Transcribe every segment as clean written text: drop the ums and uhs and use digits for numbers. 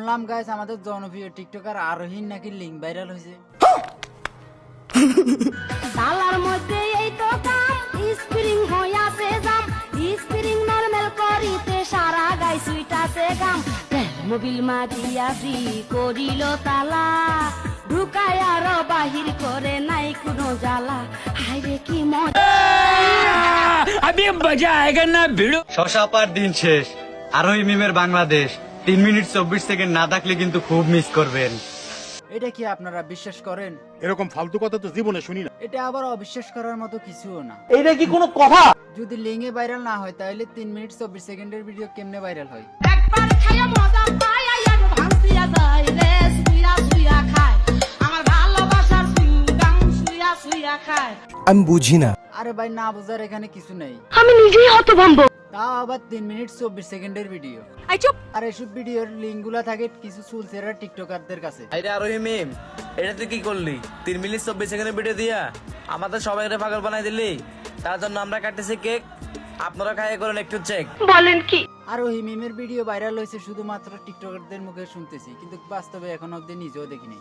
শুনলাম গাইস আমাদের জনপ্রিয় টিকটকার আরোহীন নাকি লিঙ্ক ভাইরাল হয়েছে। তালার মধ্যে এই তো কাম স্প্রিং হইয়াছে জাম স্প্রিং নরমাল করিতে সারা গাই সুইটাছে গাম মোবিল মারিয়া ফ্রি করিল তালা ঢুকায় আর বাহির করে নাই কোনো জ্বালা হায়রে কি মজা अभी मजा आएगा ना भिड़ो। শশা পার দিন শেষ। আরোহী মিমের বাংলাদেশ 3 মিনিট 24 সেকেন্ড না থাকলে কিন্তু খুব মিস করবেন। এটা কি আপনারা বিশ্বাস করেন? এরকম ফালতু কথা তো জীবনে শুনি না। এটা আবার অবিশ্বাস করার মতো কিছুও না। এইটা কি কোনো কথা? যদি লিঙ্কে ভাইরাল না হয় তাহলে 3 মিনিট 24 সেকেন্ডের ভিডিও কেমনে ভাইরাল হয়? একবার খাইয়া মজা পাই আর ভাঙতিয়া যায় রে সুইয়া সুইয়া খায় আমার ভালোবাসার সুইগাং সুইয়া সুইয়া খায় আমি বুঝি না। আরে ভাই না বোঝার এখানে কিছু নেই। আমি নিজেই হতভম্ব তাও আবার 3 মিনিট 24 সেকেন্ডের ভিডিও। আই চুপ আর এসব ভিডিওর লিঙ্কগুলো থাকে কিছু চুলচেরা টিকটকারদের কাছে। আরে আরোহী মিম, এটা তুই কি করলি? 3 মিনিট 24 সেকেন্ডের ভিডিও দিয়া আমাদের সবাইকে পাগল বানাই দিলি। তার জন্য আমরা কাটতেছি কেক, আপনারা খাইয়ে করেন একটু চেক। বলেন কি আর ওই মিমের ভিডিও ভাইরাল হয়েছে শুধুমাত্র টিকটকারদের মুখে শুনতেছি, কিন্তু বাস্তবে এখন অব্দি নিজেও দেখিনি।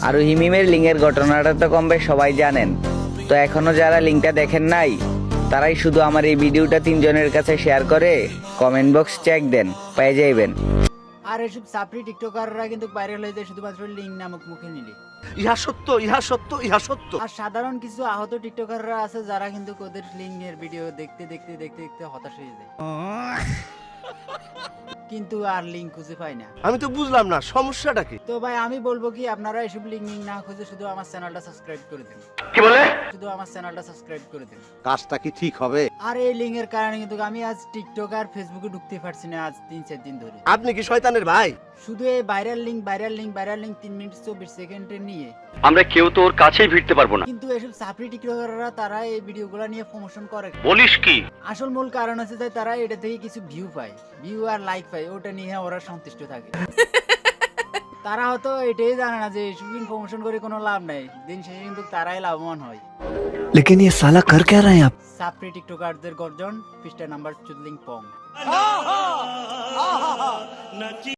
আর হিমিমের লিঙ্কের ঘটনাটা তো কম বেশ সবাই জানেন। তো এখনো যারা লিঙ্কটা দেখেন নাই তারাই শুধু আমার এই ভিডিওটা 3 জনের কাছে শেয়ার করে কমেন্ট বক্স চেক দেন, পেয়ে যাইবেন। আর এসব সাপড়ি টিকটকাররা কিন্তু ভাইরাল হয়ে যায় শুধুমাত্র লিঙ্ক নামক মুখে নিলে। ইহা সত্য, ইহা সত্য, ইহা সত্য। আর সাধারণ কিছু আহত টিকটকাররা আছে যারা কিন্তু ওদের লিঙ্কের ভিডিও দেখতে দেখতে দেখতে দেখতে হতাশ হয়ে যায়, কিন্তু আর লিঙ্ক খুঁজে পায় না। আমি তো বুঝলাম না সমস্যাটা কি। তো ভাই আমি বলবো কি আপনারা এসব লিঙ্ক না খুঁজে শুধু আমার চ্যানেলটা সাবস্ক্রাইব করে দিন। কি বলে? শুধু আমার চ্যানেলটা সাবস্ক্রাইব করে দিন। কাজটা কি ঠিক হবে? আর এই লিঙ্কের কারণে কিন্তু আমি আজ টিকটক আর ফেসবুকে ঢুকতে পারছি না আজ 3-4 দিন ধরে। আপনি কি শয়তানের ভাই? শুধু এই ভাইরাল লিঙ্ক 3 মিনিট 24 সেকেন্ডে নিয়ে আমরা কেউ তো ওর কাছেই ভিড়তে পারবো না। কিন্তু এসব সাপড়ি টিকটকাররা তারা এই ভিডিওগুলো নিয়ে প্রমোশন করে। বলিস কি? আসল মূল কারণ হচ্ছে যে তারা এটা থেকে কিছু ভিউ পায়, ভিউ আর লাইক পায়, ওটা নিয়ে ওরা সন্তুষ্ট থাকে। তারা হয়তো এটাই জানে না যে এসব প্রমোশন করে কোনো লাভ নাই, দিন শেষে কিন্তু তারাই লাভবান হয়। लेकिन ये साला कर क्या रहे हैं आप? সাপড়ি টিকটকারদের গর্জন, পৃষ্ঠা নাম্বার 14 পং।